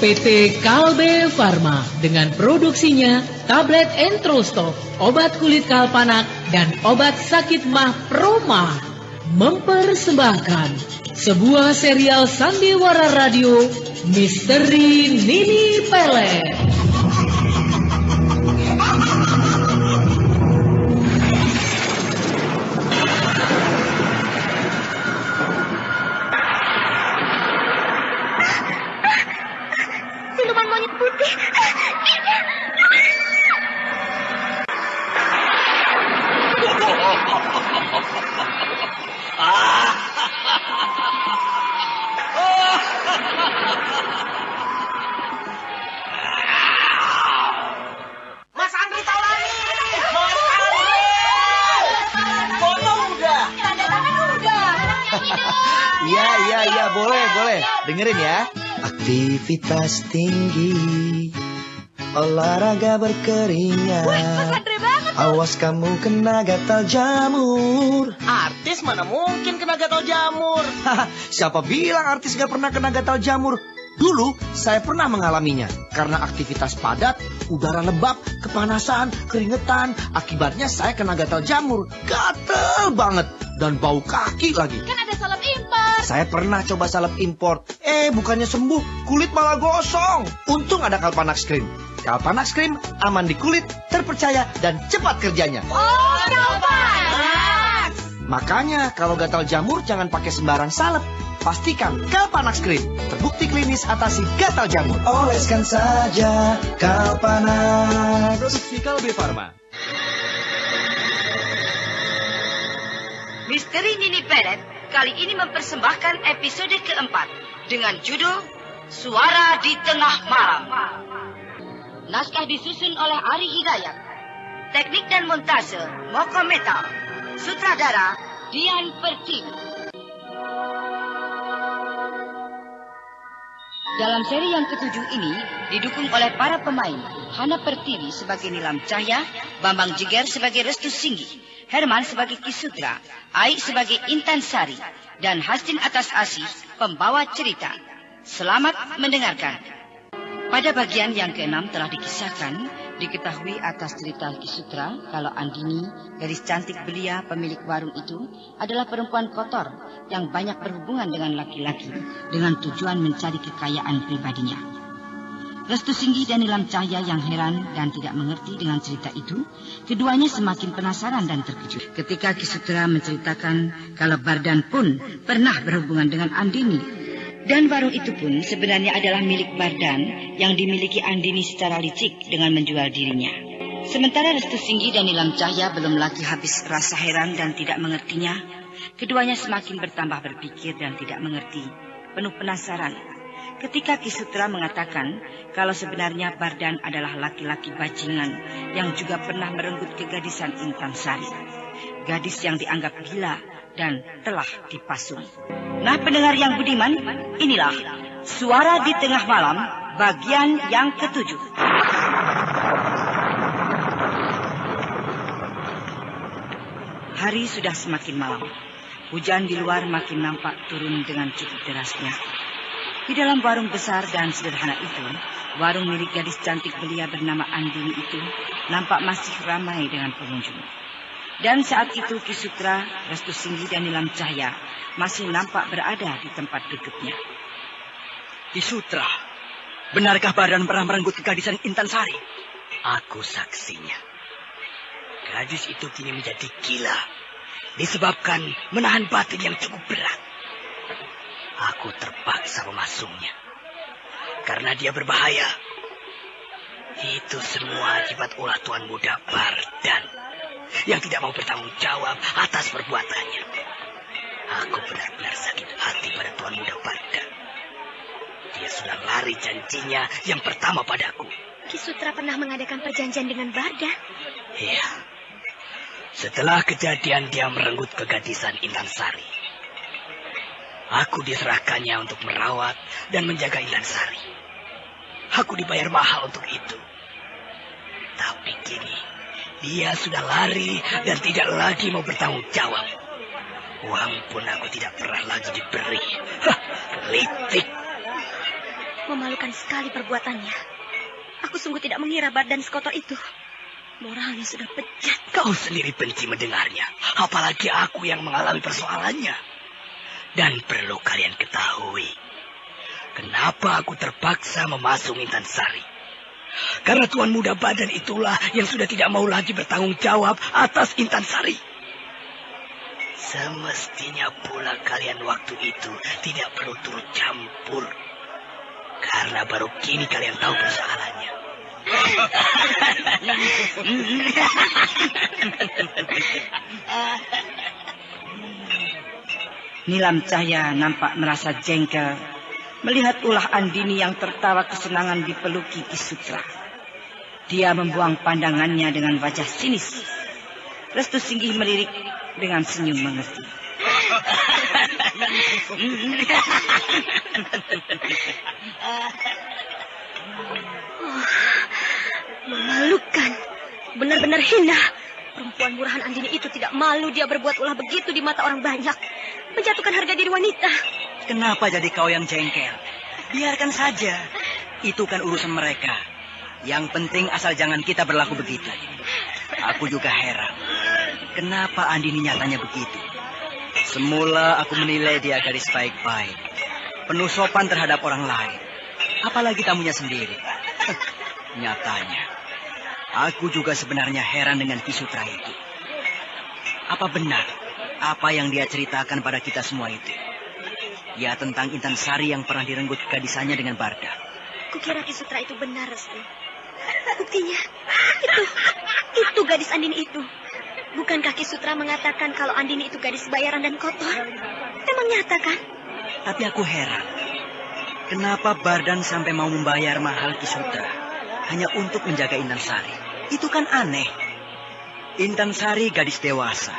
PT Kalbe Farma dengan produksinya tablet Entrostop, obat kulit kalpanak, dan obat sakit mah Proma mempersembahkan sebuah serial sandiwara radio Misteri Nini Pelet. Siluman monyet putih. Mas Andri Taulani! Mas Andri! Foto udah! Tanda tangan udah. Iya, boleh. Dengerin ya. Aktivitas tinggi, olahraga berkeringat. Wah, Mas Andre banget. Awas kamu kena gatal jamur. Artis mana mungkin kena gatal jamur? Siapa bilang artis gak pernah kena gatal jamur? Dulu saya pernah mengalaminya. Karena aktivitas padat, udara lembab, kepanasan, keringetan. Akibatnya saya kena gatal jamur. Gatel banget. Dan bau kaki lagi. Kan ada salep impor. Saya pernah coba salep impor. Bukannya sembuh, kulit malah gosong. Untung ada Kalpanax Cream. Kalpanax Cream aman di kulit, terpercaya, dan cepat kerjanya. Oh, Kalpanax. Makanya kalau gatal jamur jangan pakai sembarang salep. Pastikan Kalpanax Cream terbukti klinis atasi gatal jamur. Oleskan saja Kalpanax. Produksi Kalbe Farma. Misteri Nini Pelet kali ini mempersembahkan episode keempat dengan judul Suara di Tengah Malam. Naskah disusun oleh Ari Hidayat. Teknik dan montase Moko Metal. Sutradara Dian Pertiwi. Dalam seri yang ketujuh ini didukung oleh para pemain Hana Pertiwi sebagai Nilam Cahya, Bambang Jiger sebagai Restu Singgi, Herman sebagai Kisutra, Ai sebagai Intan Sari, dan Hastin Atas Asih pembawa cerita. Selamat mendengarkan. Pada bagian yang keenam telah dikisahkan, diketahui atas cerita Kisutra kalau Andini, gadis cantik belia pemilik warung itu, adalah perempuan kotor yang banyak berhubungan dengan laki-laki dengan tujuan mencari kekayaan pribadinya. Restu Singgi dan Nilam Cahya yang heran dan tidak mengerti dengan cerita itu, keduanya semakin penasaran dan terkejut ketika Kisutra menceritakan kalau Bardan pun pernah berhubungan dengan Andini. Dan warung itu pun sebenarnya adalah milik Bardan yang dimiliki Andini secara licik dengan menjual dirinya. Sementara Restu Singgi dan Nilam Cahya belum lagi habis rasa heran dan tidak mengertinya, keduanya semakin bertambah berpikir dan tidak mengerti, penuh penasaran. Ketika Kisutra mengatakan kalau sebenarnya Bardan adalah laki-laki bajingan yang juga pernah merenggut kegadisan Intan Sari. Gadis yang dianggap gila dan telah dipasung. Nah, pendengar yang budiman, inilah Suara di Tengah Malam bagian yang ketujuh. Hari sudah semakin malam. Hujan di luar makin nampak turun dengan cukup derasnya. Di dalam warung besar dan sederhana itu, warung milik gadis cantik belia bernama Andini itu nampak masih ramai dengan pengunjung. Dan saat itu Kisutra, Restu Singgi dan Nilam Cahya masih nampak berada di tempat duduknya. Kisutra, benarkah Bardan pernah merenggut kegadisan Intan Sari? Aku saksinya. Gadis itu kini menjadi gila disebabkan menahan batin yang cukup berat. Aku terpaksa memasungnya karena dia berbahaya. Itu semua akibat ulah tuan muda Bardan yang tidak mau bertanggung jawab atas perbuatannya. Aku benar-benar sakit hati pada tuan muda Bardan. Dia sudah lari janjinya yang pertama padaku. Kisutra pernah mengadakan perjanjian dengan Bardan. Iya. Setelah kejadian dia merenggut kegadisan Intan Sari, aku diserahkannya untuk merawat dan menjaga Intan Sari. Aku dibayar mahal untuk itu. Tapi kini dia sudah lari dan tidak lagi mau bertanggung jawab. Uang pun aku tidak pernah lagi diberi. Litik. Memalukan sekali perbuatannya. Aku sungguh tidak mengira Bardan sekotor itu. Moralnya sudah bejat. Kau sendiri benci mendengarnya. Apalagi aku yang mengalami persoalannya. Dan perlu kalian ketahui, kenapa aku terpaksa memasung Intan Sari. Karena Tuan Muda Bardan itulah yang sudah tidak mau lagi bertanggung jawab atas Intan Sari. Semestinya pula kalian waktu itu tidak perlu turut campur. Karena baru kini kalian tahu persoalannya. Nilam Cahya nampak merasa jengkel melihat ulah Andini yang tertawa kesenangan dipeluki Ki Sutra. Dia membuang pandangannya dengan wajah sinis. Restu Singgih melirik dengan senyum mengerti. Memalukan. Benar-benar hina. Perempuan murahan Andini itu tidak malu dia berbuat ulah begitu di mata orang banyak. Menjatuhkan harga diri wanita. Kenapa jadi kau yang jengkel? Biarkan saja. Itu kan urusan mereka. Yang penting asal jangan kita berlaku begitu. Aku juga heran. Kenapa Andini nyatanya begitu? Semula aku menilai dia gadis baik-baik. Penuh sopan terhadap orang lain. Apalagi tamunya sendiri. Nyatanya, aku juga sebenarnya heran dengan Ki Sutra itu. Apa benar apa yang dia ceritakan pada kita semua itu? Ya, tentang Intan Sari yang pernah direnggut kegadisannya dengan Bardan. Kukira Ki Sutra itu benar, Restu. Buktinya, itu gadis Andini itu. Bukankah Ki Sutra mengatakan kalau Andini itu gadis bayaran dan kotor? Emang nyata kan? Tapi aku heran. Kenapa Bardan sampai mau membayar mahal Ki Sutra hanya untuk menjaga Intan Sari? Itu kan aneh. Intan Sari gadis dewasa.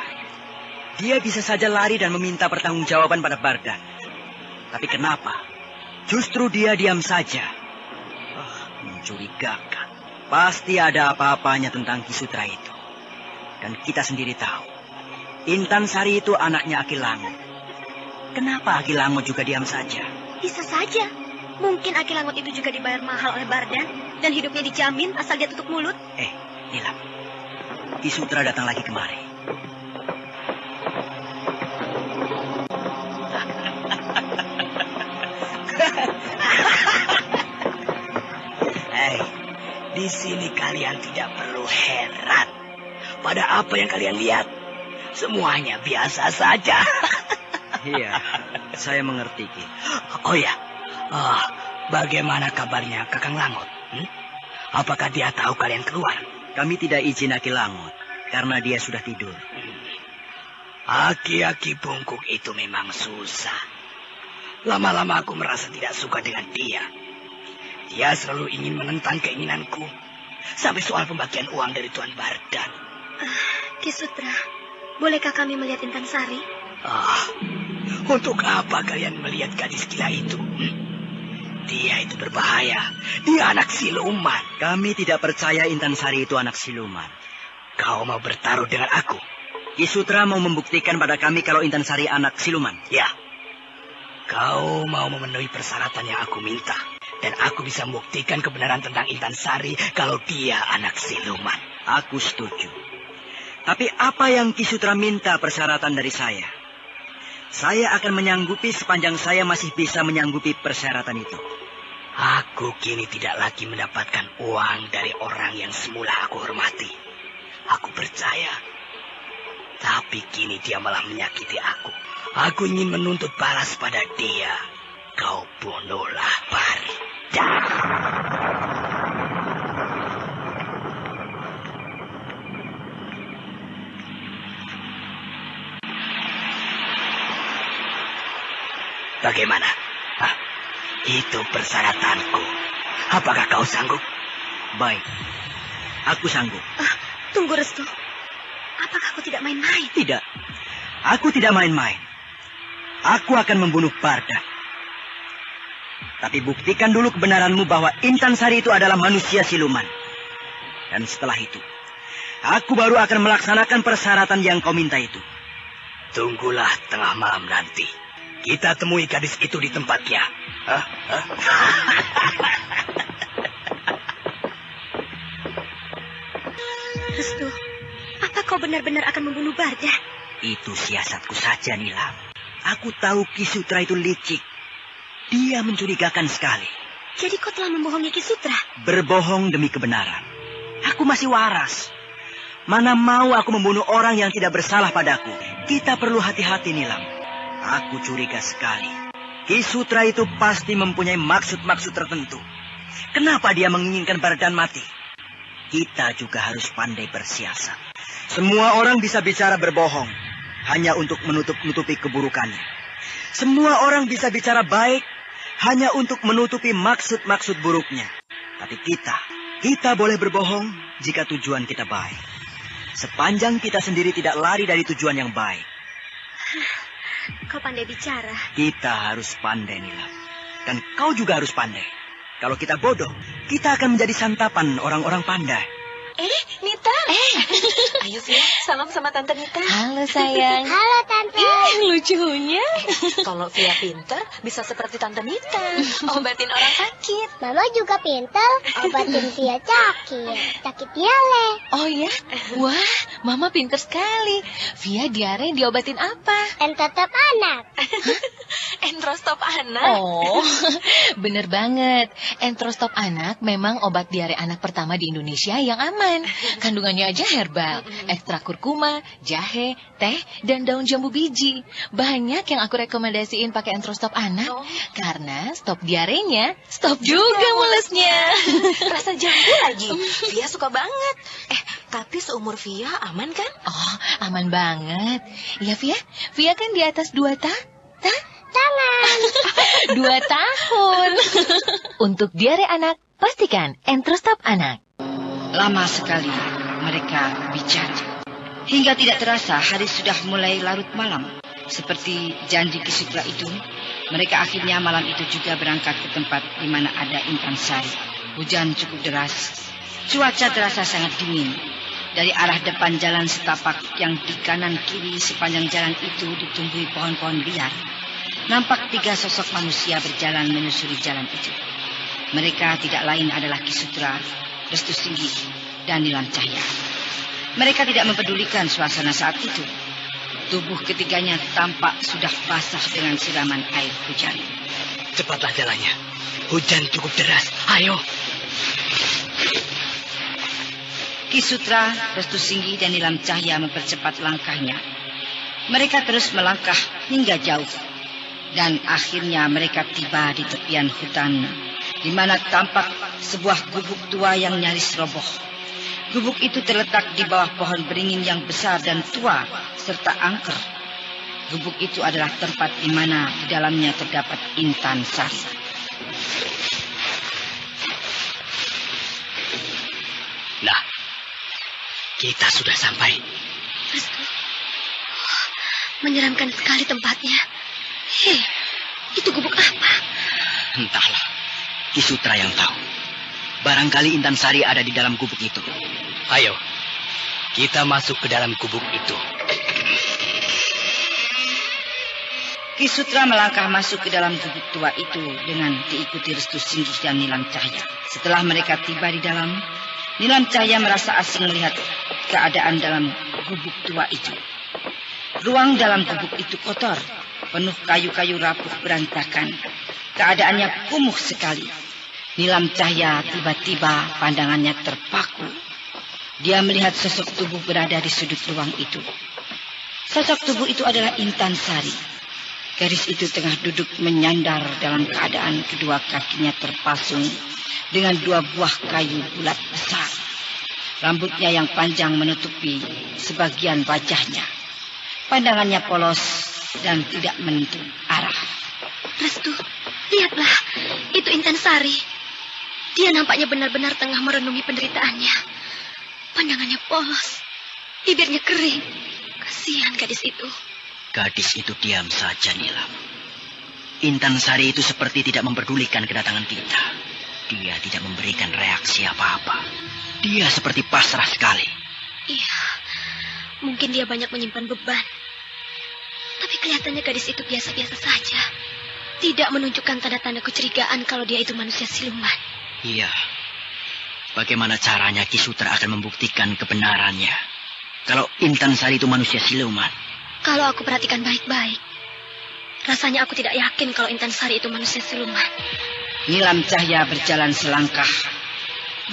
Dia bisa saja lari dan meminta pertanggungjawaban pada Bardan. Tapi kenapa? Justru dia diam saja. Mencurigakan. Pasti ada apa-apanya tentang Ki Sutra itu. Dan kita sendiri tahu, Intan Sari itu anaknya Aki Langut. Kenapa Aki Langut juga diam saja? Bisa saja. Mungkin Aki Langut itu juga dibayar mahal oleh Bardan dan hidupnya dijamin asal dia tutup mulut. Nilam. Ki Sutra datang lagi kemari. Di sini kalian tidak perlu heran pada apa yang kalian lihat. Semuanya biasa saja. Iya, saya mengerti, Ki. Oh ya, bagaimana kabarnya Kakang Langut? Apakah dia tahu kalian keluar? Kami tidak izin Aki Langut, karena dia sudah tidur. Aki-aki bungkuk itu memang susah. Lama-lama aku merasa tidak suka dengan dia. Dia selalu ingin menentang keinginanku. Sampai soal pembagian uang dari Tuan Bardan. Ki Sutra, bolehkah kami melihat Intan Sari? Untuk apa kalian melihat gadis gila itu? Dia itu berbahaya. Dia anak siluman. Kami tidak percaya Intan Sari itu anak siluman. Kau mau bertaruh dengan aku? Ki Sutra mau membuktikan pada kami kalau Intan Sari anak siluman. Ya. Kau mau memenuhi persyaratan yang aku minta. Dan aku bisa membuktikan kebenaran tentang Intan Sari kalau dia anak siluman. Aku setuju. Tapi apa yang Ki Sutra minta persyaratan dari saya? Saya akan menyanggupi sepanjang saya masih bisa menyanggupi persyaratan itu. Aku kini tidak lagi mendapatkan uang dari orang yang semula aku hormati. Aku percaya. Tapi kini dia malah menyakiti aku. Aku ingin menuntut balas pada dia. Kau bunuhlah Bardan. Bagaimana? Itu persyaratanku. Apakah kau sanggup? Baik, aku sanggup. Tunggu, Restu. Apakah aku tidak main-main? Tidak, aku tidak main-main. Aku akan membunuh Bardan. Tapi buktikan dulu kebenaranmu bahwa Intan Sari itu adalah manusia siluman. Dan setelah itu, aku baru akan melaksanakan persyaratan yang kau minta itu. Tunggulah tengah malam nanti. Kita temui gadis itu di tempatnya. Restu, apa kau benar-benar akan membunuh Barda? Itu siasatku saja, Nilam. Aku tahu Ki Sutra itu licik. Dia mencurigakan sekali. Jadi kau telah membohongi Ki Sutra? Berbohong demi kebenaran. Aku masih waras. Mana mau aku membunuh orang yang tidak bersalah padaku. Kita perlu hati-hati, Nilam. Aku curiga sekali. Ki Sutra itu pasti mempunyai maksud-maksud tertentu. Kenapa dia menginginkan Bardan mati? Kita juga harus pandai bersiasat. Semua orang bisa bicara berbohong, hanya untuk menutupi keburukannya. Semua orang bisa bicara baik, hanya untuk menutupi maksud-maksud buruknya. Tapi kita boleh berbohong jika tujuan kita baik. Sepanjang kita sendiri tidak lari dari tujuan yang baik. Kau pandai bicara. Kita harus pandai, Nilam. Dan kau juga harus pandai. Kalau kita bodoh, kita akan menjadi santapan orang-orang pandai. Nita. Ayo Via, salam sama Tante Nita. Halo sayang. Halo Tante. Lucunya. Kalau Via pinter, bisa seperti Tante Nita. Obatin orang sakit. Mama juga pintar, obatin Via sakit diare. Oh ya? Wah, Mama pinter sekali. Via diare diobatin apa? Tetap anak. Entrostop anak. Oh, bener banget. Entrostop anak memang obat diare anak pertama di Indonesia yang aman. Kandungannya aja herbal, ekstrak kurkuma, jahe, teh, dan daun jambu biji. Banyak yang aku rekomendasiin pakai Entrostop anak. Karena stop diarenya, stop juga mulesnya. Rasa jambu lagi. Via suka banget. Tapi seumur Via aman kan? Oh, aman banget. Ya, Via? Via kan di atas 2 Tangan. 2 tahun. Untuk diare anak, pastikan Entrostop anak. Lama sekali mereka bicara. Hingga tidak terasa hari sudah mulai larut malam. Seperti janji Ki Sutra itu, mereka akhirnya malam itu juga berangkat ke tempat di mana ada Intan Sari. Hujan cukup deras. Cuaca terasa sangat dingin. Dari arah depan jalan setapak yang di kanan kiri sepanjang jalan itu ditumbuhi pohon-pohon liar. Nampak 3 sosok manusia berjalan menyusuri jalan itu. Mereka tidak lain adalah Ki Sutra, Restu Singgi, dan Nilam Cahya. Mereka tidak mempedulikan suasana saat itu. Tubuh ketiganya tampak sudah basah dengan siraman air hujan. Cepatlah jalannya. Hujan cukup deras. Ayo. Ki Sutra, Restu Singgi, dan Nilam Cahya mempercepat langkahnya. Mereka terus melangkah hingga jauh. Dan akhirnya mereka tiba di tepian hutan, di mana tampak sebuah gubuk tua yang nyaris roboh. Gubuk itu terletak di bawah pohon beringin yang besar dan tua, serta angker. Gubuk itu adalah tempat di mana di dalamnya terdapat Intan Sari. Nah, kita sudah sampai. Restu, menyeramkan sekali tempatnya. Itu gubuk apa? Entahlah, Ki Sutra yang tahu. Barangkali Intan Sari ada di dalam gubuk itu. Ayo, kita masuk ke dalam gubuk itu. Ki Sutra melangkah masuk ke dalam gubuk tua itu dengan diikuti Restu Singgi dan Nilam Cahya. Setelah mereka tiba di dalam, Nilam Cahya merasa asing melihat keadaan dalam gubuk tua itu. Ruang dalam gubuk itu kotor, penuh kayu-kayu rapuh berantakan. Keadaannya kumuh sekali. Nilam Cahya tiba-tiba pandangannya terpaku. Dia melihat sosok tubuh berada di sudut ruang itu. Sosok tubuh itu adalah Intan Sari. Gadis itu tengah duduk menyandar dalam keadaan kedua kakinya terpasung dengan 2 buah kayu bulat besar. Rambutnya yang panjang menutupi sebagian wajahnya. Pandangannya polos dan tidak menentu arah. Restu, lihatlah, itu Intan Sari. Dia nampaknya benar-benar tengah merenungi penderitaannya. Pandangannya polos, bibirnya kering. Kasihan gadis itu. Gadis itu diam saja, Nilam. Intan Sari itu seperti tidak memperdulikan kedatangan kita. Dia tidak memberikan reaksi apa-apa. Dia seperti pasrah sekali. Iya, mungkin dia banyak menyimpan beban. Tapi Kelihatannya gadis itu biasa-biasa saja. Tidak menunjukkan tanda-tanda kecurigaan kalau dia itu manusia siluman. Iya. Bagaimana caranya Ki Sutra akan membuktikan kebenarannya kalau Intan Sari itu manusia siluman? Kalau aku perhatikan baik-baik, rasanya aku tidak yakin kalau Intan Sari itu manusia siluman. Nilam Cahya berjalan selangkah.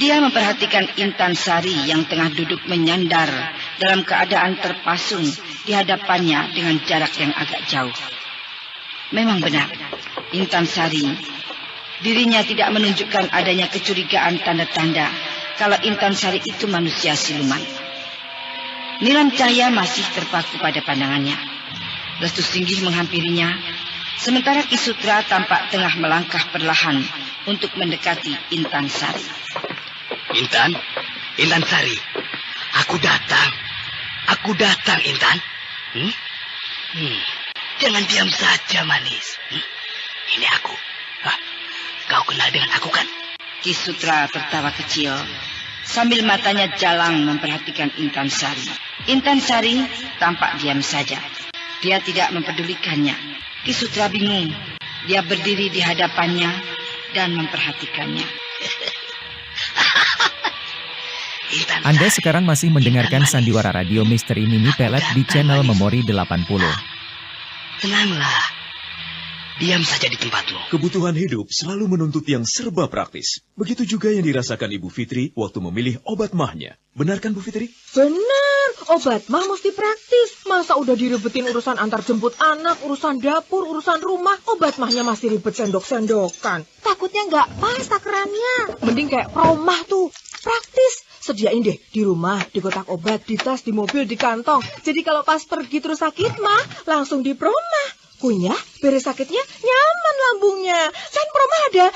Dia memperhatikan Intan Sari yang tengah duduk menyandar dalam keadaan terpasung di hadapannya dengan jarak yang agak jauh. Memang benar, Intan Sari, dirinya tidak menunjukkan adanya kecurigaan tanda-tanda kalau Intan Sari itu manusia siluman. Nilam Cahya masih terpaku pada pandangannya. Restu Singgih menghampirinya, sementara Ki Sutra tampak tengah melangkah perlahan untuk mendekati Intan Sari. Intan Sari, aku datang, Intan. Jangan diam saja, manis. Ini aku. Kau kenal dengan aku kan? Ki Sutra tertawa kecil sambil matanya jalang memperhatikan Intan Sari. Intan Sari tampak diam saja. Dia tidak mempedulikannya. Ki Sutra bingung. Dia berdiri di hadapannya dan memperhatikannya. Anda sekarang masih mendengarkan sandiwara radio Misteri Mini Pelet di channel Memori 80. Tenanglah. Diam saja di tempatmu. Kebutuhan hidup selalu menuntut yang serba praktis. Begitu juga yang dirasakan Ibu Fitri waktu memilih obat mahnya. Benar kan Bu Fitri? Benar, obat mah mesti praktis. Masa udah direbetin urusan antar jemput anak, urusan dapur, urusan rumah, obat mahnya masih ribet sendok-sendokan. Takutnya nggak pas takarannya. Mending kayak promah tuh, praktis. Sediain deh di rumah, di kotak obat, di tas, di mobil, di kantong. Jadi kalau pas pergi terus sakit mah, langsung di promah. Kunyah, beres sakitnya, nyaman lambungnya. Kan promah ada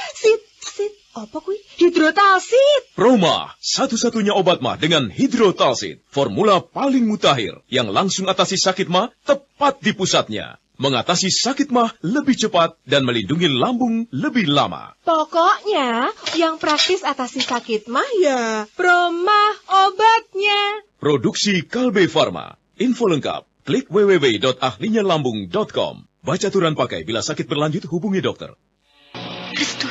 apa kui? Hidrotalsit. Promah, satu-satunya obat mah dengan hidrotalsit. Formula paling mutakhir yang langsung atasi sakit mah tepat di pusatnya. Mengatasi sakit mah lebih cepat dan melindungi lambung lebih lama. Pokoknya yang praktis atasi sakit mah ya Promah obatnya. Produksi Kalbe Farma. Info lengkap, klik www.ahlinyalambung.com. Baca aturan pakai, bila sakit berlanjut hubungi dokter. Restu,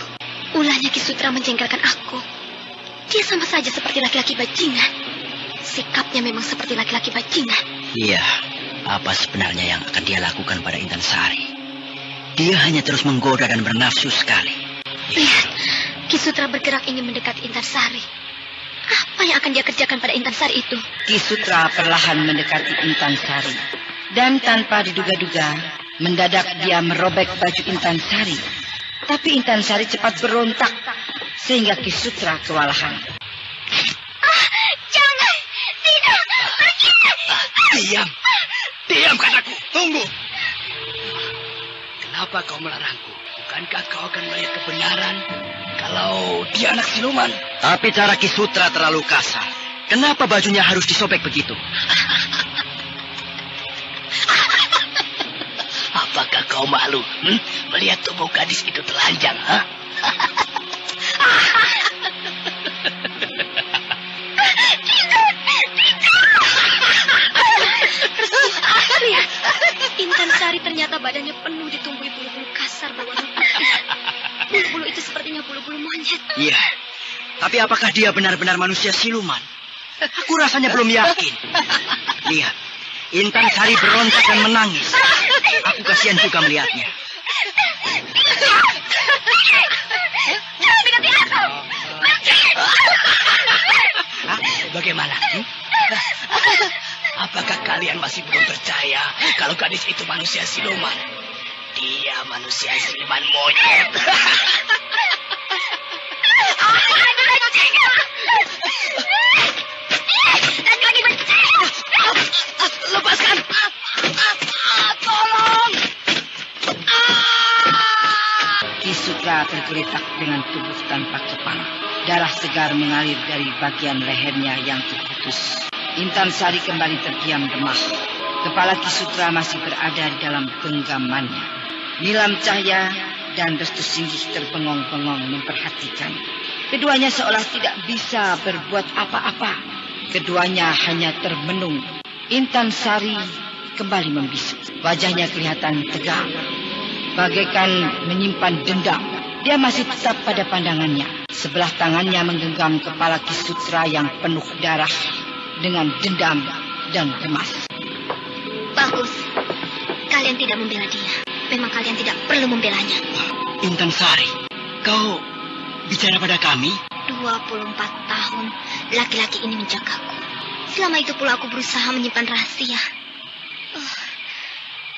ulahnya Ki Sutra menjengkelkan aku. Dia sama saja seperti laki-laki bajingan. Sikapnya memang seperti laki-laki bajingan. Iya, apa sebenarnya yang akan dia lakukan pada Intan Sari? Dia hanya terus menggoda dan bernafsu sekali. Lihat, Ki Sutra bergerak ingin mendekati Intan Sari. Apa yang akan dia kerjakan pada Intan Sari itu? Ki Sutra perlahan mendekati Intan Sari. Dan tanpa diduga-duga, mendadak dia merobek baju Intan Sari. Tapi Intan Sari cepat berontak, sehingga Ki Sutra kewalahan. Jangan! Tidak! Pergi! Diam kataku, tunggu. Kenapa kau melarangku? Bukankah kau akan melihat kebenaran kalau dia anak siluman? Tapi cara Ki Sutra terlalu kasar. Kenapa bajunya harus disobek begitu? Apakah kau malu melihat tubuh gadis itu telanjang? Lihat, Intan Sari ternyata badannya penuh ditumbuhi bulu-bulu kasar berwarna putih. Bulu-bulu itu sepertinya bulu-bulu monyet. Iya, tapi apakah dia benar-benar manusia siluman? Aku rasanya belum yakin. Lihat, Intan Sari berontak dan menangis. Aku kasihan juga melihatnya. Jangan dekati aku! Bagaimana? Apakah kalian masih belum percaya kalau gadis itu manusia siluman? Dia manusia siluman monyet. Lepaskan! Tolong! Ki Sutra tergeletak dengan tubuh tanpa kepala. Darah segar mengalir dari bagian lehernya yang terputus. Intan Sari kembali terdiam demam. Kepala Ki Sutra masih berada di dalam genggamannya. Nilam Cahya dan Restu Singgih terbengong-bengong memperhatikan. Keduanya seolah tidak bisa berbuat apa-apa. Keduanya hanya termenung. Intan Sari kembali membisu. Wajahnya kelihatan tegang, bagaikan menyimpan dendam. Dia masih tetap pada pandangannya. Sebelah tangannya menggenggam kepala Ki Sutra yang penuh darah dengan dendam dan gemas. Bagus. Kalian tidak membela dia. Memang kalian tidak perlu membelanya. Intan Sari, kau bicara pada kami? 24 tahun laki-laki ini menjagaku. Selama itu pula aku berusaha menyimpan rahasia.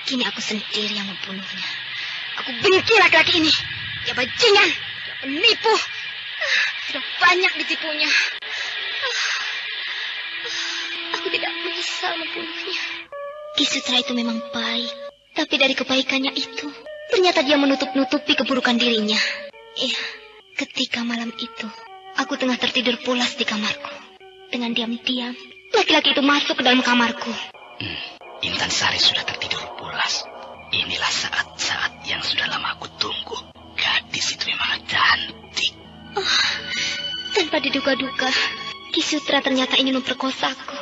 Kini aku sendiri yang membunuhnya. Aku benci laki-laki ini. Dia bajingan, dia penipu. Sudah banyak ditipunya. Aku tidak menyesal membunuhnya. Ki Sutra itu memang baik. Tapi dari kebaikannya itu, ternyata dia menutup-nutupi keburukan dirinya. Iya, ketika malam itu, aku tengah tertidur pulas di kamarku. Dengan diam-diam, laki-laki itu masuk ke dalam kamarku. Intan Sari sudah tertidur pulas. Inilah saat-saat yang sudah lama aku tunggu. Gadis itu memang cantik. Tanpa diduga-duga, Ki Sutra ternyata ingin memperkosaku.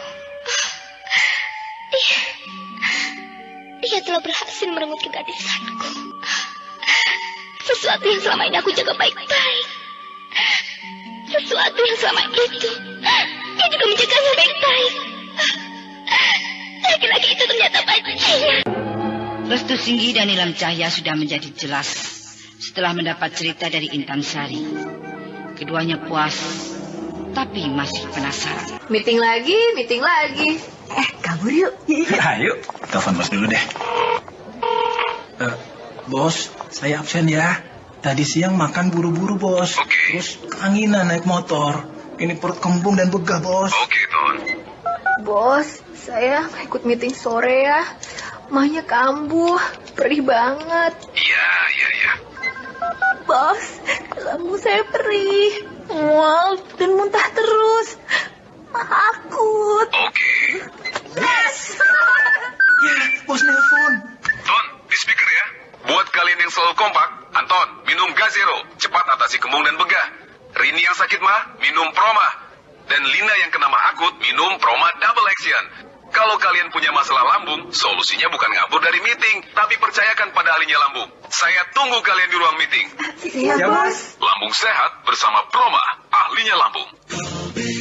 Dia telah berhasil merenggut kegadisanku. Sesuatu yang selama ini aku jaga baik-baik. Sesuatu yang selama itu dia juga menjaganya baik-baik. Laki-laki itu ternyata bajingan. Restu Singgi dan Nilam Cahya sudah menjadi jelas setelah mendapat cerita dari Intan Sari. Keduanya puas, tapi masih penasaran. Meeting lagi. Kabur yuk. Ayo, telepon bos dulu deh. Bos, saya absen ya. Tadi siang makan buru-buru, bos. Terus keanginan naik motor. Ini perut kembung dan begah, bos. Ton. Bos, saya ikut meeting sore ya. Mahnya kambuh, perih banget. Iya. Bos, lambung saya perih, mual dan muntah terus. Akut. Ya, bos nelfon. Ton, di speaker ya. Buat kalian yang selalu kompak, Anton, minum Gazero. Cepat atasi kembung dan begah. Rini yang sakit mah, minum Proma. Dan Lina yang kena mah akut, minum Proma Double Action. Kalau kalian punya masalah lambung, solusinya bukan ngabur dari meeting, tapi percayakan pada ahlinya lambung. Saya tunggu kalian di ruang meeting. Iya, bos. Lambung sehat bersama Proma, ahlinya lambung.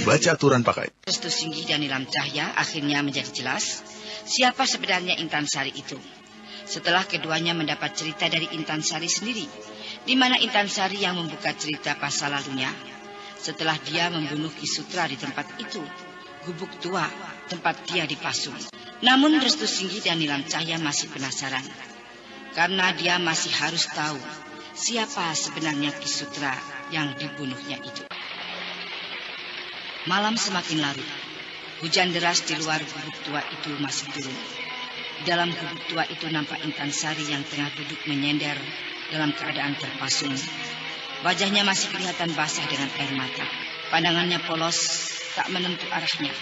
Baca aturan pakai. Restu Singgi dan Nilam Cahya akhirnya menjadi jelas siapa sebenarnya Intan Sari itu. Setelah keduanya mendapat cerita dari Intan Sari sendiri, di mana Intan Sari yang membuka cerita masa lalunya. Setelah dia membunuh Ki Sutra di tempat itu, gubuk tua, tempat dia dipasung. Namun Restu Singgi dan Nilam Cahya masih penasaran. Karena dia masih harus tahu siapa sebenarnya Ki Sutra yang dibunuhnya itu. Malam semakin larut. Hujan deras di luar gubuk tua itu masih turun. Di dalam gubuk tua itu nampak Intan Sari yang tengah duduk menyender dalam keadaan terpasung. Wajahnya masih kelihatan basah dengan air mata. Pandangannya polos, tak menentu arahnya.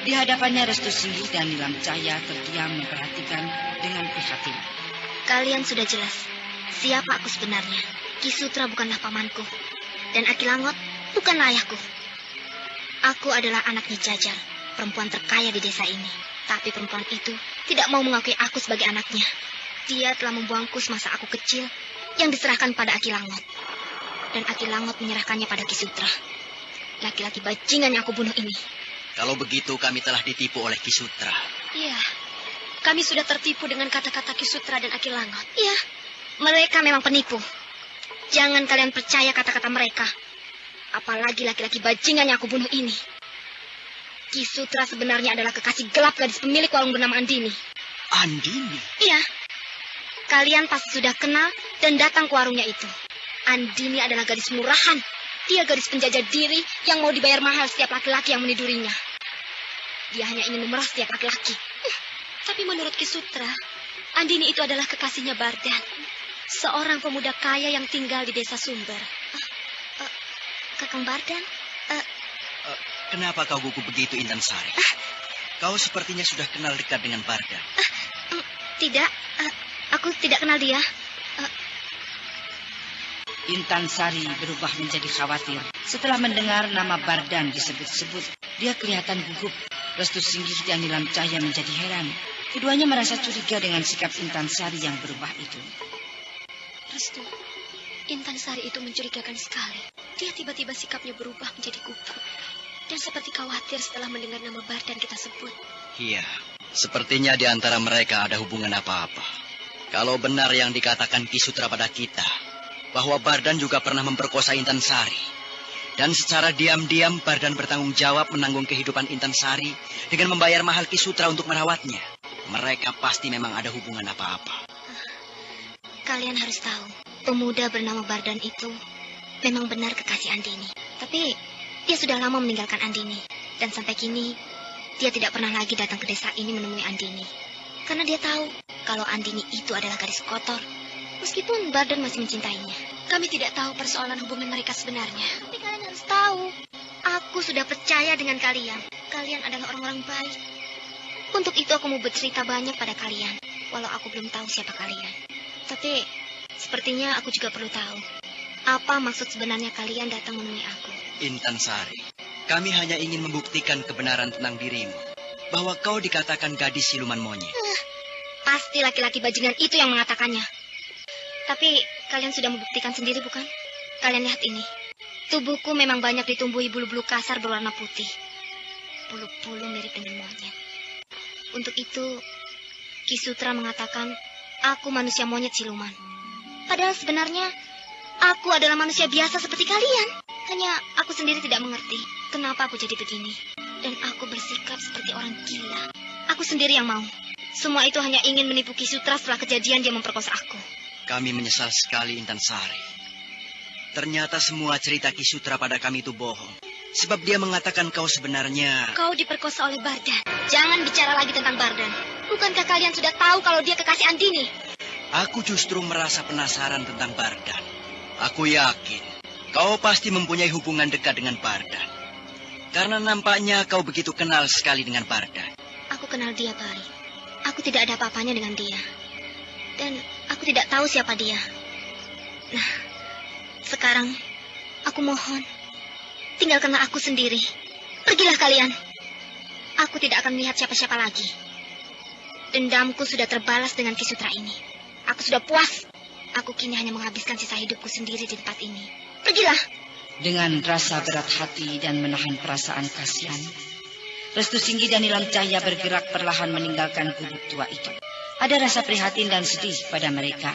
Di hadapannya Restu Singgi dan Nilam Cahya terdiam memperhatikan dengan prihatin. Kalian sudah jelas siapa aku sebenarnya. Ki Sutra bukanlah pamanku, dan Aki Langot bukanlah ayahku. Aku adalah anak Nyi Jajar, perempuan terkaya di desa ini. Tapi perempuan itu tidak mau mengakui aku sebagai anaknya. Dia telah membuangku semasa aku kecil yang diserahkan pada Aki Langot. Dan Aki Langot menyerahkannya pada Ki Sutra. Laki-laki bajingan yang aku bunuh ini. Kalau begitu kami telah ditipu oleh Ki Sutra. Iya, kami sudah tertipu dengan kata-kata Ki Sutra dan Aki Langot. Iya, mereka memang penipu. Jangan kalian percaya kata-kata mereka. Apalagi laki-laki bajingan yang aku bunuh ini. Ki Sutra sebenarnya adalah kekasih gelap gadis pemilik warung bernama Andini. Andini? Iya. Kalian pasti sudah kenal dan datang ke warungnya itu. Andini adalah gadis murahan. Dia gadis penjajah diri yang mau dibayar mahal setiap laki-laki yang menidurinya. Dia hanya ingin memeras setiap laki-laki. Tapi menurut Ki Sutra, Andini itu adalah kekasihnya Bardan. Seorang pemuda kaya yang tinggal di desa Sumber. Kakang Bardan? Kenapa kau gugup begitu, Intan Sari? Kau sepertinya sudah kenal dekat dengan Bardan. Tidak, aku tidak kenal dia. Intan Sari berubah menjadi khawatir. Setelah mendengar nama Bardan disebut-sebut, dia kelihatan gugup. Restu Singgi dan Nilam Cahya menjadi heran. Keduanya merasa curiga dengan sikap Intansari yang berubah itu. Restu, Intansari itu mencurigakan sekali. Dia tiba-tiba sikapnya berubah menjadi gugup. Dan seperti khawatir setelah mendengar nama Bardan kita sebut. Iya, sepertinya di antara mereka ada hubungan apa-apa. Kalau benar yang dikatakan Ki Sutra pada kita, bahwa Bardan juga pernah memperkosa Intansari. Dan secara diam-diam Bardan bertanggung jawab menanggung kehidupan Intansari dengan membayar mahal Ki Sutra untuk merawatnya. Mereka pasti memang ada hubungan apa-apa. Kalian harus tahu, pemuda bernama Bardan itu memang benar kekasih Andini. Tapi dia sudah lama meninggalkan Andini. Dan sampai kini, dia tidak pernah lagi datang ke desa ini menemui Andini. Karena dia tahu kalau Andini itu adalah gadis kotor. Meskipun Bardan masih mencintainya. Kami tidak tahu persoalan hubungan mereka sebenarnya. Tapi kalian harus tahu, aku sudah percaya dengan kalian. Kalian adalah orang-orang baik. Untuk itu aku mau bercerita banyak pada kalian. Walau aku belum tahu siapa kalian. Tapi sepertinya aku juga perlu tahu. Apa maksud sebenarnya kalian datang menemui aku? Intansari, kami hanya ingin membuktikan kebenaran tentang dirimu. Bahwa kau dikatakan gadis siluman monyet. Pasti laki-laki bajingan itu yang mengatakannya. Tapi kalian sudah membuktikan sendiri, bukan? Kalian lihat ini. Tubuhku memang banyak ditumbuhi bulu-bulu kasar berwarna putih. Bulu-bulu mirip dengan monyet. Untuk itu, Ki Sutra mengatakan, aku manusia monyet siluman. Padahal sebenarnya, aku adalah manusia biasa seperti kalian. Hanya aku sendiri tidak mengerti kenapa aku jadi begini. Dan aku bersikap seperti orang gila. Aku sendiri yang mau. Semua itu hanya ingin menipu Ki Sutra setelah kejadian dia memperkosa aku. Kami menyesal sekali, Intansari. Ternyata semua cerita Ki Sutra pada kami itu bohong. Sebab dia mengatakan kau sebenarnya... Kau diperkosa oleh Bardan. Jangan bicara lagi tentang Bardan. Bukankah kalian sudah tahu kalau dia kekasih Andini? Aku justru merasa penasaran tentang Bardan. Aku yakin kau pasti mempunyai hubungan dekat dengan Bardan. Karena nampaknya kau begitu kenal sekali dengan Bardan. Aku kenal dia baik. Aku tidak ada apa-apanya dengan dia. Dan aku tidak tahu siapa dia. Nah, sekarang aku mohon, tinggalkanlah aku sendiri. Pergilah kalian. Aku tidak akan melihat siapa-siapa lagi. Dendamku sudah terbalas dengan Ki Sutra ini. Aku sudah puas. Aku kini hanya menghabiskan sisa hidupku sendiri di tempat ini. Pergilah. Dengan rasa berat hati dan menahan perasaan kasihan, Restu Singgi dan Nilam Cahya bergerak perlahan meninggalkan gubuk tua itu. Ada rasa prihatin dan sedih pada mereka.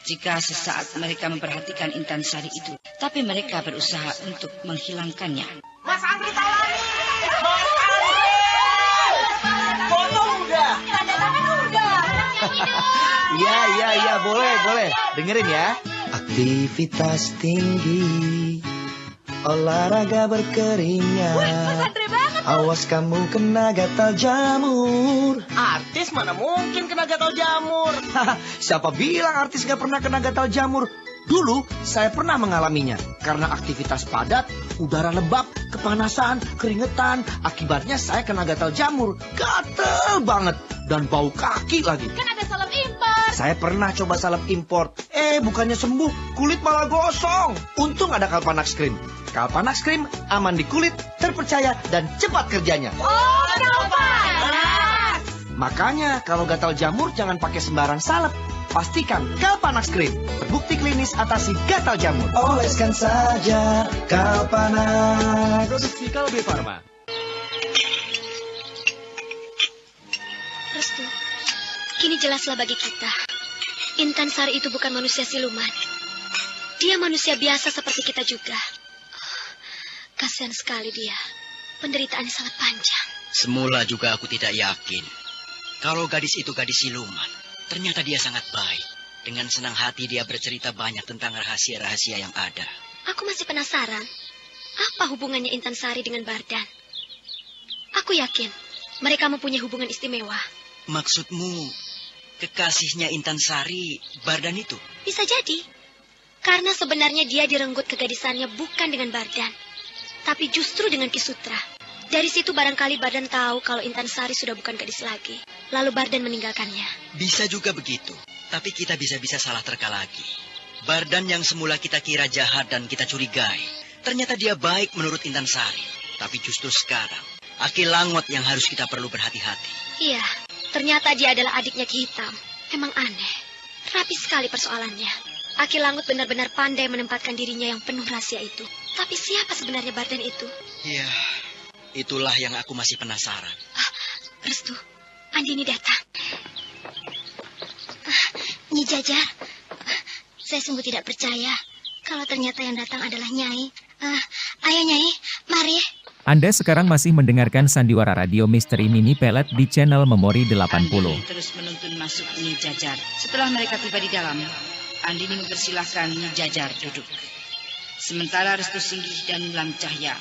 Jika sesaat mereka memperhatikan Intansari itu, tapi mereka berusaha untuk menghilangkannya. Mas Andri Taulani! Mas Andri! Foto udah! Tanda tangan udah! Iya, boleh. Dengerin ya. Aktivitas tinggi, olahraga berkeringat. Mas Andri banget. Awas kamu kena gatal jamur. Artis mana mungkin kena gatal jamur? Siapa bilang artis gak pernah kena gatal jamur? Dulu saya pernah mengalaminya. Karena aktivitas padat, udara lembab, kepanasan, keringetan. Akibatnya saya kena gatal jamur. Gatel banget. Dan bau kaki lagi. Kan ada salep impor. Saya pernah coba salep impor. Bukannya sembuh, kulit malah gosong. Untung ada Kalpanax Cream. Kalpanax Cream aman di kulit, terpercaya, dan cepat kerjanya. Oh, Kalpanax! Makanya kalau gatal jamur jangan pakai sembarang salep. Pastikan Kalpanax Cream. Terbukti klinis atasi gatal jamur. Oleskan saja Kalpanax. Produksi Kalbe Farma. Restu, kini jelaslah bagi kita. Intansari itu bukan manusia siluman. Dia manusia biasa seperti kita juga. Kasihan sekali dia. Penderitaannya sangat panjang. Semula juga aku tidak yakin kalau gadis itu gadis siluman. Ternyata dia sangat baik. Dengan senang hati dia bercerita banyak tentang rahasia-rahasia yang ada. Aku masih penasaran. Apa hubungannya Intansari dengan Bardan? Aku yakin mereka mempunyai hubungan istimewa. Maksudmu kekasihnya Intansari, Bardan itu? Bisa jadi. Karena sebenarnya dia direnggut kegadisannya bukan dengan Bardan, tapi justru dengan Ki Sutra. Dari situ barangkali Bardan tahu kalau Intansari sudah bukan gadis lagi. Lalu Bardan meninggalkannya. Bisa juga begitu. Tapi kita bisa-bisa salah terka lagi. Bardan yang semula kita kira jahat dan kita curigai, ternyata dia baik menurut Intansari. Tapi justru sekarang, Aki Langot yang harus kita perlu berhati-hati. Iya, Ternyata dia adalah adiknya Ki Hitam. Emang aneh. Rapi sekali persoalannya. Aki Langut benar-benar pandai menempatkan dirinya yang penuh rahasia itu. Tapi siapa sebenarnya Bardan itu? Ya, itulah yang aku masih penasaran. Restu, Andini datang. Nyi Jajar, saya sungguh tidak percaya kalau ternyata yang datang adalah Nyai. Ayo Nyai, mari. Anda sekarang masih mendengarkan Sandiwara Radio Misteri Mini Pelet di channel Memori 80. Andini terus menuntun masuk Nyi Jajar. Setelah mereka tiba di dalam, Andini mempersilahkan Nyi Jajar duduk. Sementara Restu Singgih dan Nilam Cahya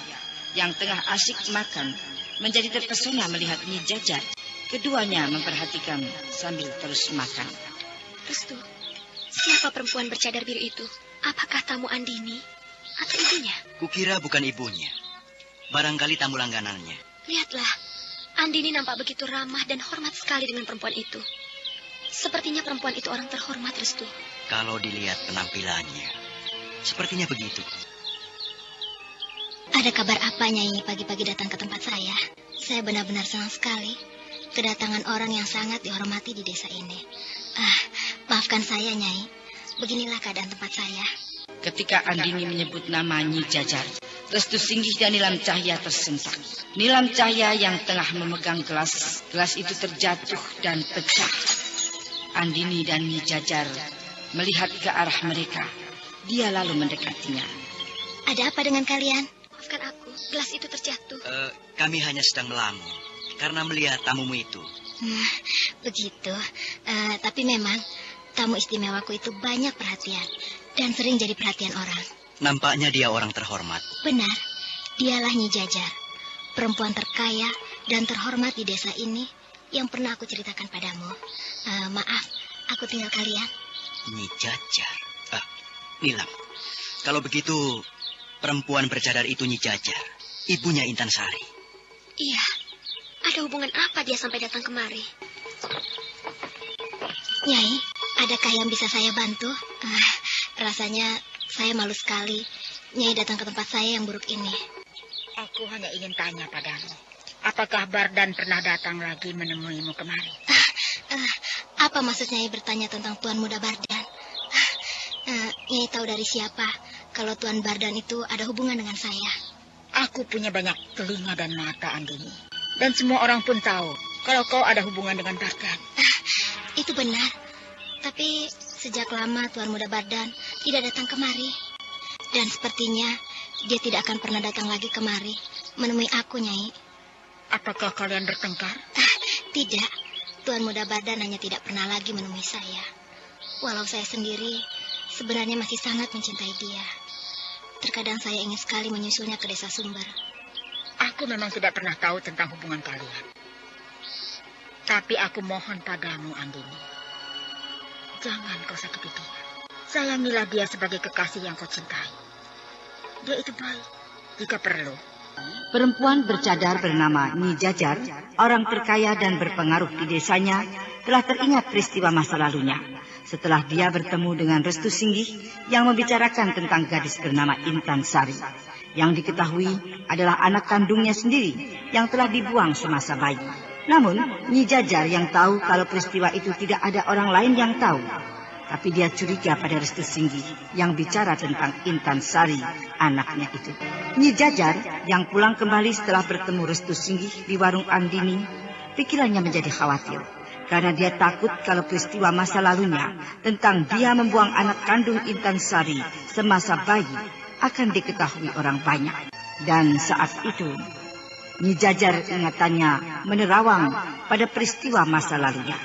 yang tengah asyik makan menjadi terpesona melihat Nyi Jajar. Keduanya memperhatikan sambil terus makan. Restu, siapa perempuan bercadar biru itu? Apakah tamu Andini atau ibunya? Kukira bukan ibunya. Barangkali tamu langganannya. Lihatlah, Andini nampak begitu ramah dan hormat sekali dengan perempuan itu. Sepertinya perempuan itu orang terhormat, Restu. Kalau dilihat penampilannya, sepertinya begitu. Ada kabar apa Nyai pagi-pagi datang ke tempat saya? Saya benar-benar senang sekali. Kedatangan orang yang sangat dihormati di desa ini. Maafkan saya Nyai. Beginilah keadaan tempat saya. Ketika Andini menyebut nama Nyi Jajar, Restu Singgih dan Nilam Cahya tersentak. Nilam Cahya yang tengah memegang gelas itu terjatuh dan pecah. Andini dan Nyi Jajar melihat ke arah mereka. Dia lalu mendekatinya. Ada apa dengan kalian? Maafkan aku, gelas itu terjatuh. Kami hanya sedang melamun karena melihat tamumu itu. Begitu. Tapi memang tamu istimewaku itu banyak perhatian dan sering jadi perhatian orang. Nampaknya dia orang terhormat. Benar, dialah Nyi Jajar, perempuan terkaya dan terhormat di desa ini yang pernah aku ceritakan padamu. Maaf, aku tinggal kalian. Nyi Jajar. Nilam, kalau begitu perempuan bercadar itu Nyi Jajar, ibunya Intan Sari. Iya, ada hubungan apa dia sampai datang kemari? Nyai, adakah yang bisa saya bantu? Rasanya saya malu sekali Nyai datang ke tempat saya yang buruk ini. Aku hanya ingin tanya padamu, apakah Bardan pernah datang lagi menemuimu kemari? Apa maksud Nyai bertanya tentang Tuan Muda Bardan? Nyai tahu dari siapa kalau Tuan Bardan itu ada hubungan dengan saya? Aku punya banyak telinga dan mata, Andini. Dan semua orang pun tahu kalau kau ada hubungan dengan Bardan. Itu benar. Tapi sejak lama Tuan Muda Bardan tidak datang kemari. Dan sepertinya dia tidak akan pernah datang lagi kemari menemui aku, Nyai. Apakah kalian bertengkar? Tidak. Tuan Muda Bardan hanya tidak pernah lagi menemui saya. Walau saya sendiri sebenarnya masih sangat mencintai dia. Terkadang saya ingin sekali menyusulnya ke desa Sumber. Aku memang tidak pernah tahu tentang hubungan kalian. Tapi aku mohon padamu, Andini. Jangan kau sakiti dia. Sayangilah dia sebagai kekasih yang kau cintai. Dia itu baik. Jika perlu. Perempuan bercadar bernama Nyi Jajar, orang terkaya dan berpengaruh di desanya, telah teringat peristiwa masa lalunya. Setelah dia bertemu dengan Restu Singgih yang membicarakan tentang gadis bernama Intan Sari, yang diketahui adalah anak kandungnya sendiri yang telah dibuang semasa bayi. Namun, Nyi Jajar yang tahu kalau peristiwa itu tidak ada orang lain yang tahu. Tapi dia curiga pada Restu Singgih yang bicara tentang Intan Sari, anaknya itu. Nyi Jajar yang pulang kembali setelah bertemu Restu Singgih di warung Andini, pikirannya menjadi khawatir. Karena dia takut kalau peristiwa masa lalunya tentang dia membuang anak kandung Intan Sari semasa bayi akan diketahui orang banyak. Dan saat itu, Nyi Jajar ingatannya menerawang pada peristiwa masa lalunya.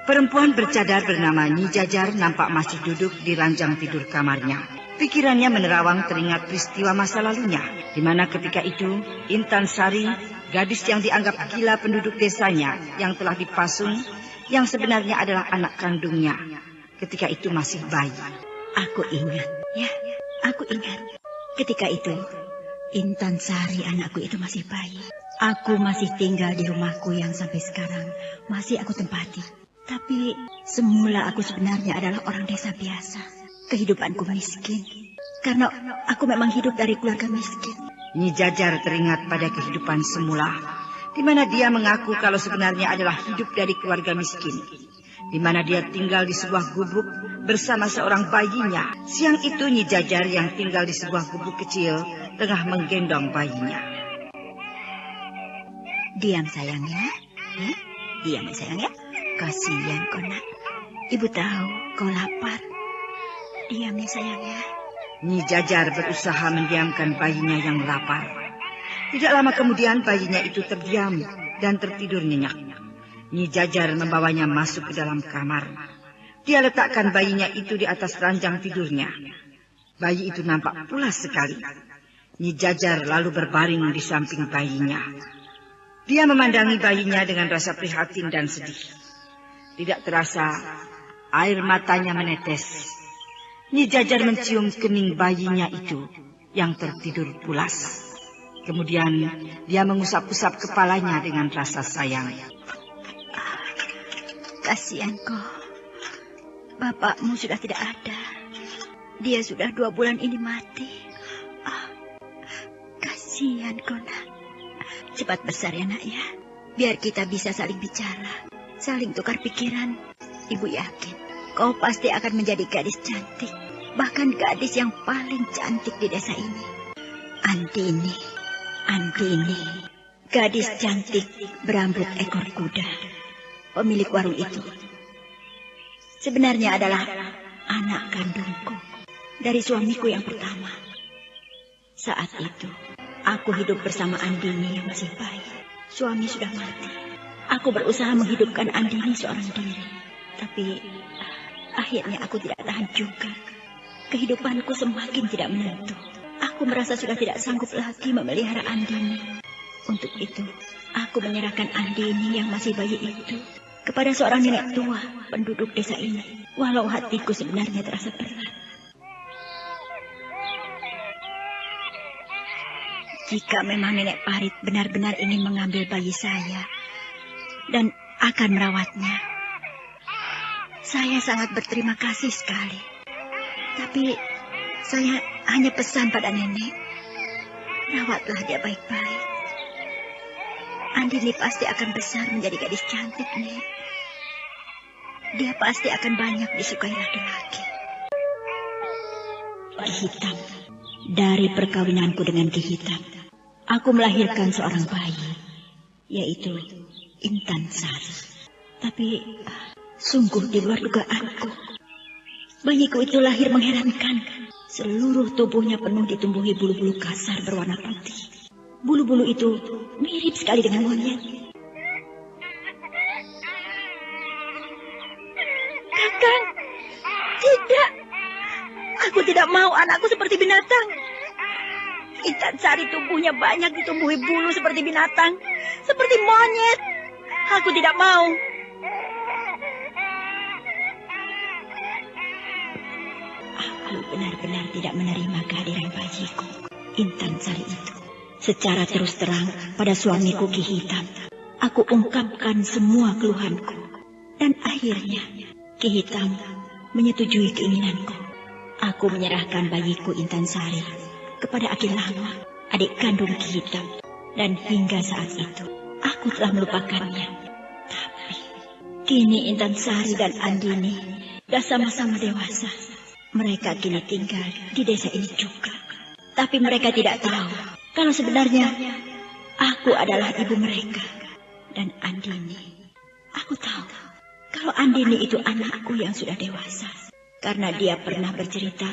Perempuan bercadar bernama Nyi Jajar nampak masih duduk di ranjang tidur kamarnya. Pikirannya menerawang teringat peristiwa masa lalunya, di mana ketika itu Intan Sari, gadis yang dianggap gila penduduk desanya yang telah dipasung, yang sebenarnya adalah anak kandungnya, ketika itu masih bayi. Aku ingat, aku ingat. Ketika itu, Intan Sari anakku itu masih bayi. Aku masih tinggal di rumahku yang sampai sekarang masih aku tempati. Tapi semula aku sebenarnya adalah orang desa biasa. Kehidupanku miskin. Karena aku memang hidup dari keluarga miskin. Nyi Jajar teringat pada kehidupan semula di mana dia mengaku kalau sebenarnya adalah hidup dari keluarga miskin, di mana dia tinggal di sebuah gubuk bersama seorang bayinya. Siang itu Nyi Jajar yang tinggal di sebuah gubuk kecil tengah menggendong bayinya. Diam sayang ya. Diam ya sayang ya. Kasihan kau nak. Ibu tahu kau lapar. Diam ya sayang ya. Nyi Jajar berusaha mendiamkan bayinya yang lapar. Tidak lama kemudian bayinya itu terdiam dan tertidur nyenyak. Nyi Jajar membawanya masuk ke dalam kamar. Dia letakkan bayinya itu di atas ranjang tidurnya. Bayi itu nampak pulas sekali. Nyi Jajar lalu berbaring di samping bayinya. Dia memandangi bayinya dengan rasa prihatin dan sedih. Tidak terasa, air matanya menetes. Nyi Jajar mencium kening bayinya itu yang tertidur pulas. Kemudian dia mengusap-usap kepalanya dengan rasa sayang. Kasihan kau. Bapakmu sudah tidak ada. Dia sudah 2 bulan ini mati. Kasihan kau nak. Cepat besar ya nak ya. Biar kita bisa saling bicara, saling tukar pikiran. Ibu yakin kau pasti akan menjadi gadis cantik. Bahkan gadis yang paling cantik di desa ini. Andini. Gadis cantik berambut ekor kuda. Pemilik warung itu sebenarnya adalah anak kandungku dari suamiku yang pertama. Saat itu, aku hidup bersama Andini yang masih bayi. Suami sudah mati. Aku berusaha menghidupkan Andini seorang diri. Tapi akhirnya aku tidak tahan juga. Kehidupanku semakin tidak menentu. Aku merasa sudah tidak sanggup lagi memelihara Andini. Untuk itu, aku menyerahkan Andini yang masih bayi itu kepada seorang nenek tua penduduk desa ini. Walau hatiku sebenarnya terasa berat. Jika memang nenek Parit benar-benar ingin mengambil bayi saya dan akan merawatnya, saya sangat berterima kasih sekali. Tapi saya hanya pesan pada nenek, rawatlah dia baik-baik. Andini pasti akan besar menjadi gadis cantik, Nek. Dia pasti akan banyak disukai laki-laki. Ki Hitam, dari perkawinanku dengan Ki Hitam, aku melahirkan seorang bayi, yaitu Intan Sari. Tapi sungguh di luar dugaanku. Bayiku itu lahir mengherankan. Seluruh tubuhnya penuh ditumbuhi bulu-bulu kasar berwarna putih. Bulu-bulu itu mirip sekali dengan monyet. Kakang, tidak. Aku tidak mau anakku seperti binatang. Intan Sari tubuhnya banyak ditumbuhi bulu seperti binatang. Seperti monyet. Aku tidak mau. Aku benar-benar tidak menerima kehadiran bayiku, Intan Sari itu. Secara terus terang pada suamiku Ki Hitam, aku ungkapkan semua keluhanku. Dan akhirnya Ki Hitam menyetujui keinginanku. Aku menyerahkan bayiku Intan Sari kepada Aki Lama, adik kandung Ki Hitam. Dan hingga saat itu, aku telah melupakannya. Tapi kini Intan Sari dan Andini sudah sama-sama dewasa. Mereka kini tinggal di desa ini juga. Tapi mereka tidak tahu kalau sebenarnya aku adalah ibu mereka. Dan Andini, aku tahu kalau Andini itu anakku yang sudah dewasa. Karena dia pernah bercerita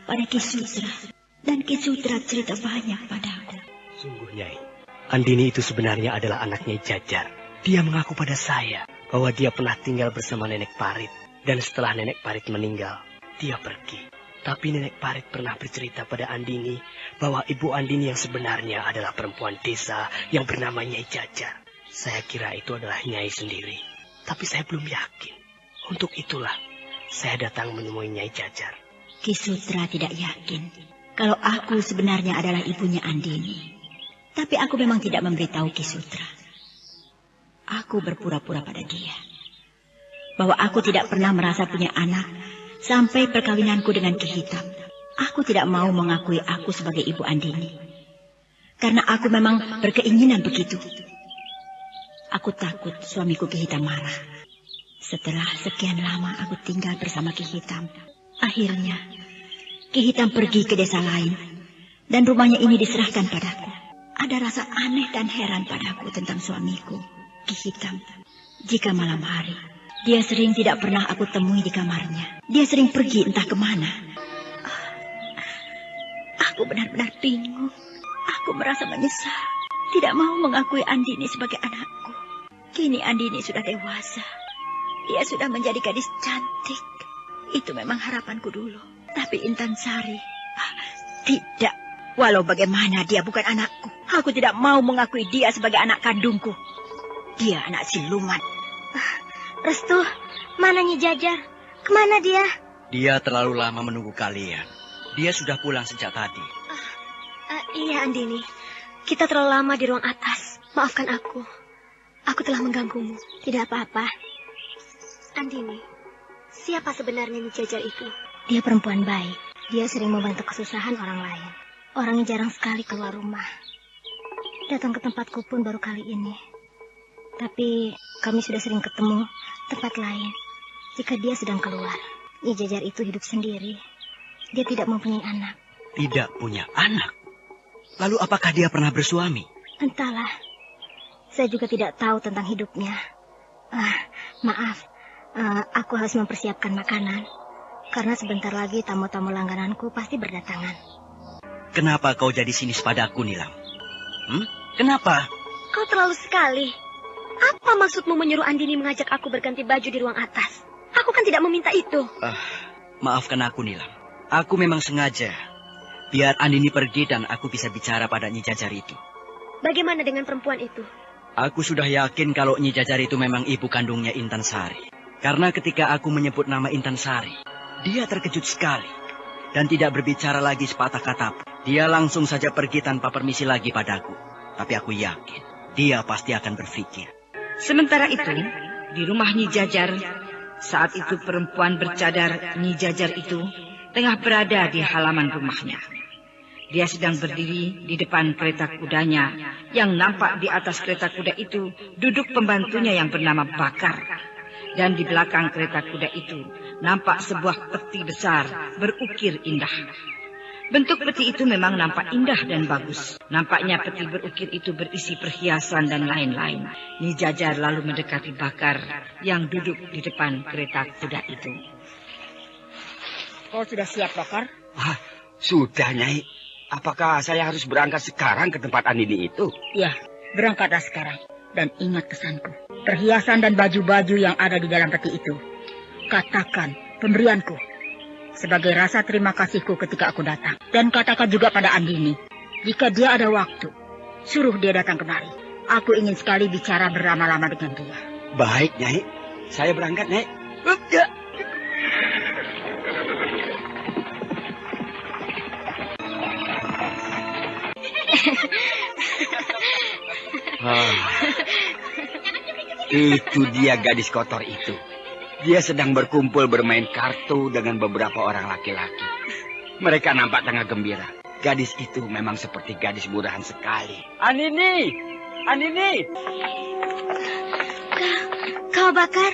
pada Ki Sutra. Dan Ki Sutra cerita banyak padaku. Sungguh, Nyai, Andini itu sebenarnya adalah anaknya Jajar. Dia mengaku pada saya bahwa dia pernah tinggal bersama Nenek Parit. Dan setelah Nenek Parit meninggal, dia pergi. Tapi Nenek Parit pernah bercerita pada Andini bahwa ibu Andini yang sebenarnya adalah perempuan desa yang bernama Nyai Jajar. Saya kira itu adalah Nyai sendiri. Tapi saya belum yakin. Untuk itulah saya datang menemui Nyai Jajar. Ki Sutra tidak yakin kalau aku sebenarnya adalah ibunya Andini. Tapi aku memang tidak memberitahu Ki Sutra. Aku berpura-pura pada dia bahwa aku tidak pernah merasa punya anak sampai perkawinanku dengan Ki Hitam. Aku tidak mau mengakui aku sebagai ibu Andini. Karena aku memang berkeinginan begitu. Aku takut suamiku Ki Hitam marah. Setelah sekian lama aku tinggal bersama Ki Hitam, akhirnya Ki Hitam pergi ke desa lain dan rumahnya ini diserahkan padaku. Ada rasa aneh dan heran padaku tentang suamiku, Ki Hitam. Jika malam hari, dia sering tidak pernah aku temui di kamarnya. Dia sering pergi entah kemana. Aku benar-benar bingung. Aku merasa menyesal. Tidak mau mengakui Andini sebagai anakku. Kini Andini sudah dewasa. Dia sudah menjadi gadis cantik. Itu memang harapanku dulu. Tapi Intan Sari, tidak. Walau bagaimana dia bukan anakku. Aku tidak mau mengakui dia sebagai anak kandungku. Dia anak siluman. Restu, mana Nyi Jajar? Kemana dia? Dia terlalu lama menunggu kalian. Dia sudah pulang sejak tadi. Iya, Andini. Kita terlalu lama di ruang atas. Maafkan aku. Aku telah mengganggumu. Tidak apa-apa. Andini, siapa sebenarnya Nyi Jajar itu? Dia perempuan baik. Dia sering membantu kesusahan orang lain. Orangnya jarang sekali keluar rumah. Datang ke tempatku pun baru kali ini. Tapi kami sudah sering ketemu tempat lain. Jika dia sedang keluar, Nyi Jajar itu hidup sendiri. Dia tidak mempunyai anak. Tidak punya anak? Lalu apakah dia pernah bersuami? Entahlah. Saya juga tidak tahu tentang hidupnya. Maaf, aku harus mempersiapkan makanan. Karena sebentar lagi tamu-tamu langgananku pasti berdatangan. Kenapa kau jadi sinis padaku, Nilam? Kenapa? Kau terlalu sekali. Apa maksudmu menyuruh Andini mengajak aku berganti baju di ruang atas? Aku kan tidak meminta itu. Maafkan aku, Nilam. Aku memang sengaja. Biar Andini pergi dan aku bisa bicara pada Nyi Jajar itu. Bagaimana dengan perempuan itu? Aku sudah yakin kalau Nyi Jajar itu memang ibu kandungnya Intan Sari. Karena ketika aku menyebut nama Intan Sari, dia terkejut sekali. Dan tidak berbicara lagi sepatah kata pun. Dia langsung saja pergi tanpa permisi lagi padaku. Tapi aku yakin, dia pasti akan berpikir. Sementara itu, di rumah Nyi Jajar, saat itu perempuan bercadar Nyi Jajar itu tengah berada di halaman rumahnya. Dia sedang berdiri di depan kereta kudanya, yang nampak di atas kereta kuda itu duduk pembantunya yang bernama Bakar. Dan di belakang kereta kuda itu nampak sebuah peti besar berukir indah. Bentuk peti itu memang nampak indah dan bagus. Nampaknya peti berukir itu berisi perhiasan dan lain-lain. Nyi Jajar lalu mendekati Bakar yang duduk di depan kereta kuda itu. Kau sudah siap, Bakar? Sudah, Nyai. Apakah saya harus berangkat sekarang ke tempat Andini itu? Ya, berangkatlah sekarang. Dan ingat pesanku. Perhiasan dan baju-baju yang ada di dalam peti itu, katakan pemberianku sebagai rasa terima kasihku ketika aku datang. Dan katakan juga pada Andini, jika dia ada waktu, suruh dia datang kemari. Aku ingin sekali bicara berlama-lama dengan dia. Baik, Nyai. Saya berangkat, Nyai. Itu dia gadis kotor itu. Dia sedang berkumpul bermain kartu dengan beberapa orang laki-laki. Mereka nampak tengah gembira. Gadis itu memang seperti gadis murahan sekali. Andini! Andini! Kau Bakar,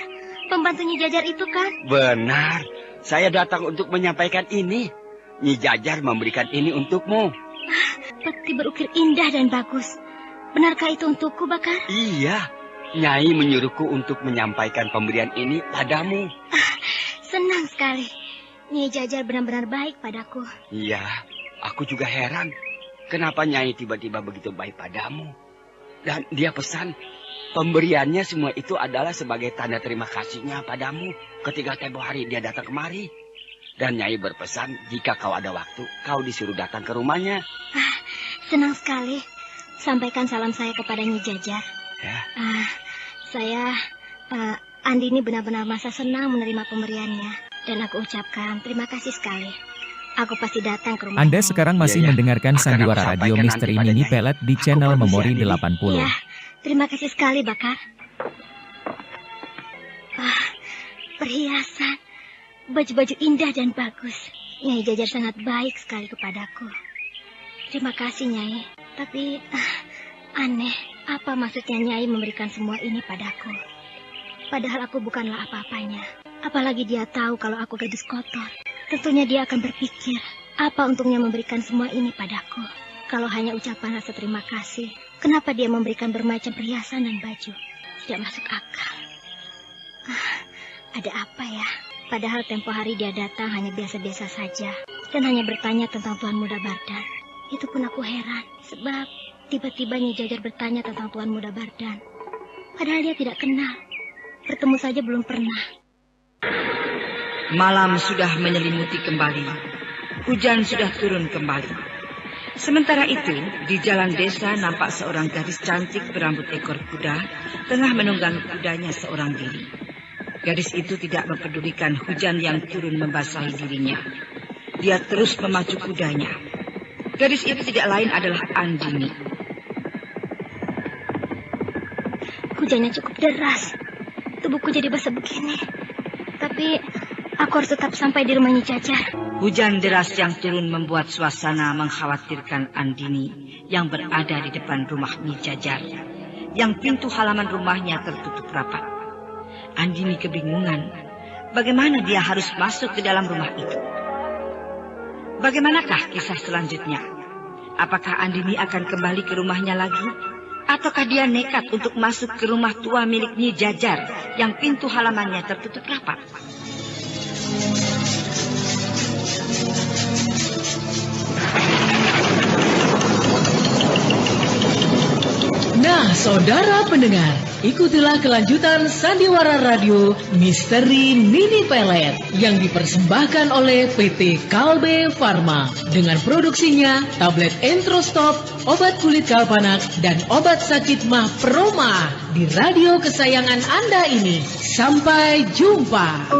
pembantu Nyi Jajar itu kan? Benar. Saya datang untuk menyampaikan ini. Nyi Jajar memberikan ini untukmu. Peti berukir indah dan bagus. Benarkah itu untukku, Bakar? Iya. Nyai menyuruhku untuk menyampaikan pemberian ini padamu. Senang sekali. Nyi Jajar benar-benar baik padaku. Iya, aku juga heran. Kenapa Nyai tiba-tiba begitu baik padamu? Dan dia pesan, pemberiannya semua itu adalah sebagai tanda terima kasihnya padamu ketika tempoh hari dia datang kemari. Dan Nyai berpesan, jika kau ada waktu, kau disuruh datang ke rumahnya. Senang sekali. Sampaikan salam saya kepada Nyi Jajar. Ya. Andini benar-benar merasa senang menerima pemberiannya. Dan aku ucapkan terima kasih sekali. Aku pasti datang ke rumah. Anda sekarang masih mendengarkan sandiwara radio misteri mini pelet di channel Memori 80. Ya, terima kasih sekali, Bakar. Perhiasan, baju-baju indah dan bagus. Nyai Jajar sangat baik sekali kepadaku. Terima kasih, Nyai. Tapi aneh. Apa maksudnya Nyai memberikan semua ini padaku? Padahal aku bukanlah apa-apanya. Apalagi dia tahu kalau aku gadis kotor. Tentunya dia akan berpikir, apa untungnya memberikan semua ini padaku? Kalau hanya ucapan rasa terima kasih, kenapa dia memberikan bermacam perhiasan dan baju? Tidak masuk akal. Ada apa ya? Padahal tempo hari dia datang hanya biasa-biasa saja. Dan hanya bertanya tentang Tuan Muda Bardan. Itu pun aku heran. Sebab tiba-tiba Nyi Jajar bertanya tentang Tuan Muda Bardan. Padahal dia tidak kenal. Bertemu saja belum pernah. Malam sudah menyelimuti kembali. Hujan sudah turun kembali. Sementara itu, di jalan desa nampak seorang gadis cantik berambut ekor kuda tengah menunggang kudanya seorang diri. Gadis itu tidak mempedulikan hujan yang turun membasahi dirinya. Dia terus memacu kudanya. Gadis itu tidak lain adalah Andini. Hujannya cukup deras. Tubuhku jadi basah begini. Tapi aku harus tetap sampai di rumah Nyi Jajar. Hujan deras yang turun membuat suasana mengkhawatirkan Andini yang berada di depan rumah Nyi Jajar, yang pintu halaman rumahnya tertutup rapat. Andini kebingungan, bagaimana dia harus masuk ke dalam rumah itu. Bagaimanakah kisah selanjutnya? Apakah Andini akan kembali ke rumahnya lagi? Ataukah dia nekat untuk masuk ke rumah tua milik Nyi Jajar yang pintu halamannya tertutup rapat? Nah, saudara pendengar, ikutilah kelanjutan Sandiwara Radio Misteri Mini Pelet yang dipersembahkan oleh PT Kalbe Farma dengan produksinya tablet Entrostop, obat kulit kalpanak, dan obat sakit mah Proma di radio kesayangan Anda ini. Sampai jumpa.